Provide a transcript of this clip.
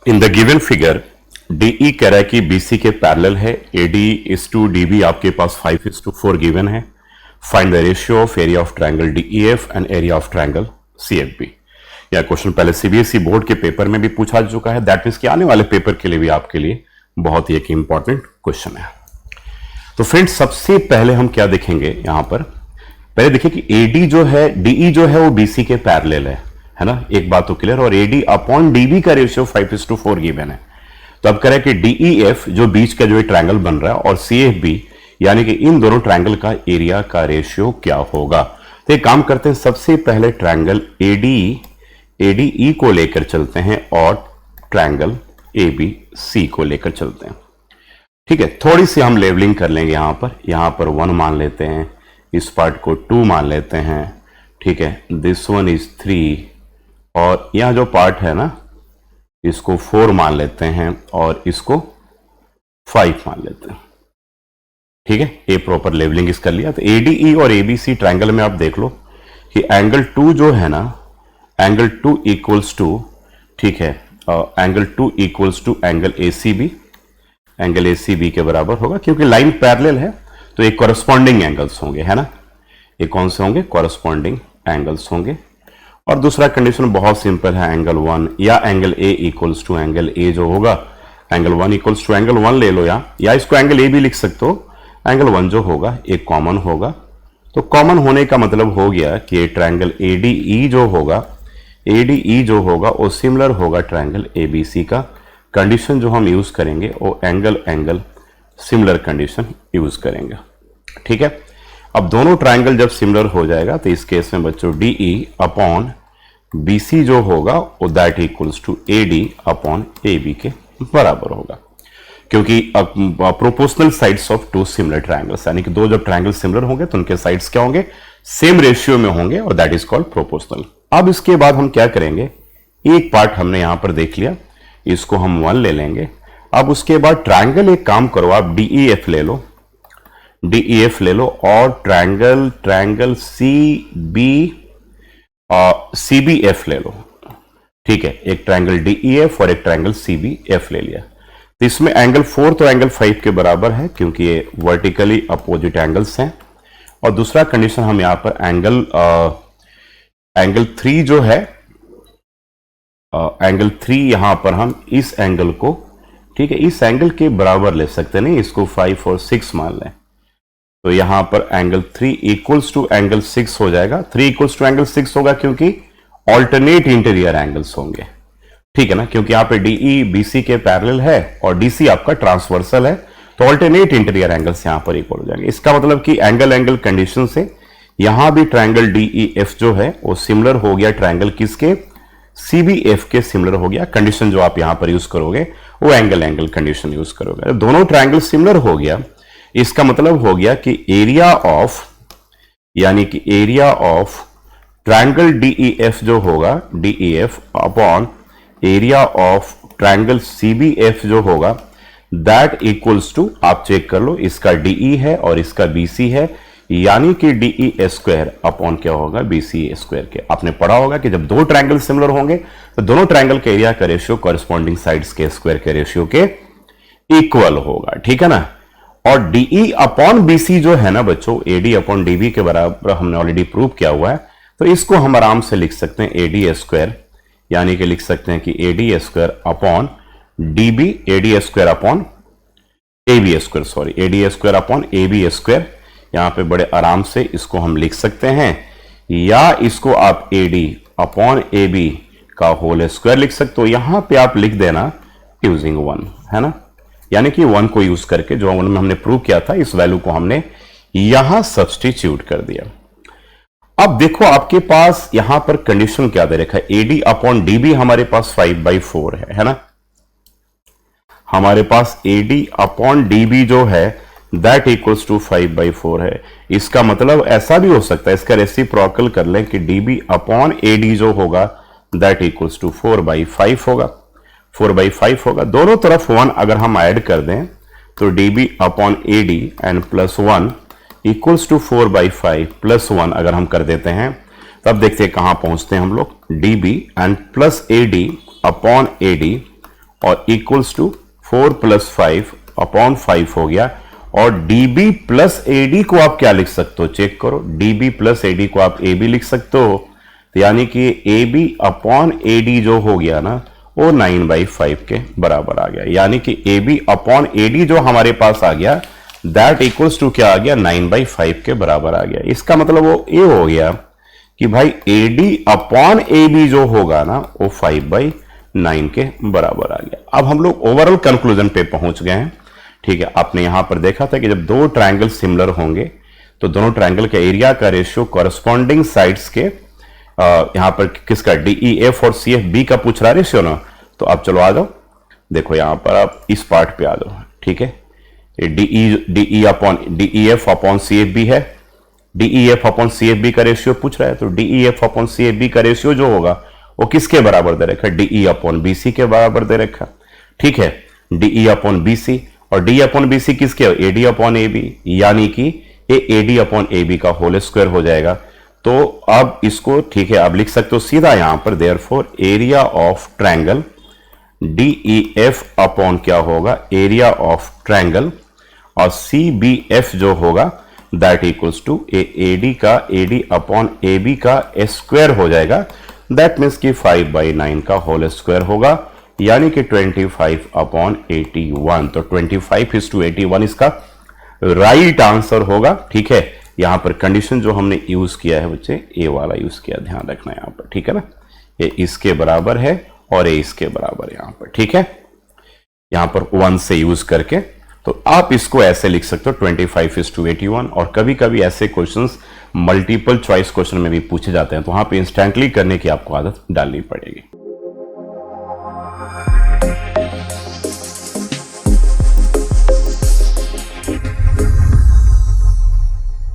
In the given figure DE कह रहा है कि BC के पैरेलल है, AD इज टू DB आपके पास 5:4 गिवन है। Find the ratio of area of triangle DEF and area of triangle CFB। यह क्वेश्चन पहले CBSE बोर्ड के पेपर में भी पूछा जा चुका है, दैट मीन्स कि आने वाले पेपर के लिए भी आपके लिए बहुत ही एक इंपॉर्टेंट क्वेश्चन है। तो फ्रेंड्स सबसे पहले हम क्या देखेंगे यहां पर, पहले देखिए कि AD जो है, DE जो है वो BC के पैरेलल है ना, एक बात तो क्लियर। और AD अपॉन DB का रेशियो 5:4 गिवन है। तो अब कह रहा है कि DEF जो बीच का जो ट्रायंगल बन रहा है और CFB यानी कि इन दोनों ट्रायंगल का एरिया का रेशियो क्या होगा। तो एक काम करते हैं, सबसे पहले ट्रायंगल ADE को लेकर चलते हैं और ट्रायंगल ABC को लेकर चलते हैं। ठीक है, थोड़ी सी हम लेवलिंग कर लेंगे। यहां पर 1 मान लेते हैं, इस पार्ट को 2 मान लेते हैं। ठीक है, दिस वन इज 3 और यह जो पार्ट है ना इसको 4 मान लेते हैं और इसको 5 मान लेते हैं। ठीक है, ये प्रॉपर लेवलिंग इस कर लिया। तो ADE और ABC ट्रायंगल में आप देख लो कि एंगल 2 जो है ना, एंगल 2 इक्वल्स टू, ठीक है, angle 2 equals to angle ACB, angle ACB के बराबर होगा क्योंकि लाइन पैरेलल है। तो ये कॉरस्पॉन्डिंग एंगल्स होंगे, है ना, ये कौन से होंगे, कॉरस्पॉन्डिंग एंगल्स होंगे। और दूसरा कंडीशन बहुत सिंपल है, एंगल 1 या angle A equals to angle A जो होगा, एंगल 1 इक्वल्स टू एंगल 1 ले लो या इसको एंगल A भी लिख सकते हो। एंगल 1 जो होगा एक कॉमन होगा। तो कॉमन होने का मतलब हो गया कि ट्रायंगल ADE जो होगा वो सिमिलर होगा ट्रायंगल ABC का। कंडीशन जो हम यूज करेंगे वो एंगल सिमिलर कंडीशन यूज करेंगे। ठीक है, अब दोनों ट्रायंगल जब सिमिलर हो जाएगा तो इस केस में बच्चों DE अपॉन BC जो होगा वो that equals to AD upon AB के बराबर होगा, क्योंकि proportional sides of two similar triangles, यानी कि दो जब ट्रायंगल सिमिलर होंगे तो उनके साइड्स क्या होंगे, सेम रेशियो में होंगे और दैट इज कॉल्ड प्रोपोर्शनल। अब इसके बाद हम क्या करेंगे, एक पार्ट हमने यहां पर देख लिया, इसको हम 1 ले लेंगे। अब उसके बाद ट्रायंगल एक काम करो, आप DEF ले लो और ट्रायंगल CBF ले लो। ठीक है, एक ट्रायंगल DEF और एक ट्रायंगल CBF ले लिया। तो इसमें एंगल 4 तो एंगल 5 के बराबर है क्योंकि ये वर्टिकली अपोजिट एंगल्स हैं। और दूसरा कंडीशन हम यहां पर एंगल 3 जो है, एंगल 3 यहां पर हम इस एंगल को, ठीक है, इस एंगल के बराबर ले सकते नहीं, इसको 5 और 6 मान लें। तो यहां पर एंगल 3 इक्वल्स टू एंगल 6 हो जाएगा। 3 इक्वल्स टू एंगल 6 होगा क्योंकि ऑल्टरनेट इंटीरियर एंगल्स होंगे। ठीक है ना, क्योंकि यहां पे DE BC के पैरेलल है और DC आपका ट्रांसवर्सल है, तो ऑल्टरनेट इंटीरियर एंगल्स यहां पर इक्वल हो जाएंगे। इसका मतलब कि एंगल कंडीशन से यहां भी ट्रायंगल DEF जो है वो सिमिलर हो गया ट्रायंगल किसके, CBF के सिमिलर हो गया। कंडीशन जो आप यहां पर यूज करोगे वो एंगल कंडीशन यूज करोगे। दोनों ट्रायंगल सिमिलर हो गया, इसका मतलब हो गया कि एरिया ऑफ ट्रायंगल DEF जो होगा, DEF upon area of triangle CBF जो होगा दैट इक्वल्स टू, आप चेक कर लो, इसका DE है और इसका BC है, यानी कि DE स्क्वायर अपॉन क्या होगा, BC स्क्वायर के। आपने पढ़ा होगा कि जब दो ट्रायंगल सिमिलर होंगे तो दोनों ट्रायंगल के एरिया का रेशियो कॉरस्पॉन्डिंग साइड्स के स्क्वायर के रेशियो के इक्वल होगा। ठीक है ना। और DE अपॉन BC जो है ना बच्चों, AD अपॉन DB के बराबर हमने ऑलरेडी प्रूव किया हुआ है। तो इसको हम आराम से लिख सकते हैं AD स्क्वायर, यानी कि लिख सकते हैं कि AD square upon DB, AD square upon AB square, sorry AD square upon AB square. यहां पे बड़े आराम से इसको हम लिख सकते हैं, या इसको आप AD अपॉन AB का होल स्क्वायर लिख सकते हो। यहां पे आप लिख देना यूजिंग 1, है ना, यानी कि 1 को यूज करके जो 1 में हमने प्रूव किया था इस वैल्यू को हमने यहां सब्स्टिट्यूट कर दिया। अब देखो आपके पास यहां पर कंडीशन क्या दे रखा है, AD अपॉन DB हमारे पास 5/4 है ना। हमारे पास AD अपॉन DB जो है दैट इक्वल्स टू 5/4 है। इसका मतलब ऐसा भी हो सकता है, इसका रेसिप्रोकल कर लें कि DB अपॉन AD जो होगा दैट इक्वल्स टू 4/5 होगा, 4/5 होगा। दोनों तरफ 1 अगर हम ऐड कर दें तो DB upon AD and plus 1 equals to 4/5 plus 1 अगर हम कर देते हैं, तब देखते हैं कहां पहुंचते हैं हम लोग, DB and plus AD upon AD और इक्वल्स टू 4 + 5 अपॉन 5 हो गया। और DB प्लस AD को आप क्या लिख सकते हो, चेक करो, DB प्लस AD को आप AB लिख सकते हो, तो यानी कि AB अपॉन AD जो हो गया ना वो 9/5 के बराबर आ गया। यानी कि AB अपॉन AD जो हमारे पास आ गया दैट इक्वल्स टू क्या आ गया, 9/5 के बराबर आ गया। इसका मतलब वो ये हो गया कि भाई AD अपॉन AB जो होगा ना वो 5/9 के बराबर आ गया। अब हम लोग ओवरऑल कंक्लूजन पे पहुंच गए हैं। ठीक है, आपने यहां पर देखा था कि जब दो ट्रायंगल सिमिलर होंगे तो दोनों ट्रायंगल के एरिया का रेशियो कॉरस्पॉन्डिंग साइड्स के यहां पर किसका, DEF और CFB का पूछ रहा है रेशियो ना। तो अब चलो आ जाओ, देखो यहां पर आप इस पार्ट पे आ जाओ। ठीक है, DEF अपॉन CFB है, DEF अपॉन CFB का रेशियो पूछ रहा है, तो DEF अपॉन CFB का रेशियो जो होगा वो किसके बराबर दे रखा है, DE अपॉन BC के बराबर दे रखा। ठीक है, DE अपॉन BC और D अपॉन BC किसके, AD अपॉन AB, यानी कि ये AD अपॉन AB का होल स्क्वायर हो जाएगा। तो अब इसको ठीक है आप लिख सकते हो सीधा यहां पर, therefore area of triangle DEF upon क्या होगा, एरिया ऑफ ट्रायंगल और CBF जो होगा दैट इक्वल्स टू AD का AD अपॉन AB का स्क्वायर हो जाएगा। दैट मीन्स कि 5/9 का होल स्क्वायर होगा, यानी कि 25 अपॉन 81। तो 25:81 इसका राइट आंसर होगा। ठीक है, यहां पर कंडीशन जो हमने यूज किया है बच्चे, ए वाला यूज किया, ध्यान रखना यहां पर। ठीक है ना, ये इसके बराबर है और ये इसके बराबर यहां पर। ठीक है, यहां पर 1 से यूज करके, तो आप इसको ऐसे लिख सकते हो 25:81। और कभी कभी ऐसे क्वेश्चंस मल्टीपल चॉइस क्वेश्चन में भी पूछे जाते हैं, तो वहां पे इंस्टेंटली करने की आपको आदत डालनी पड़ेगी।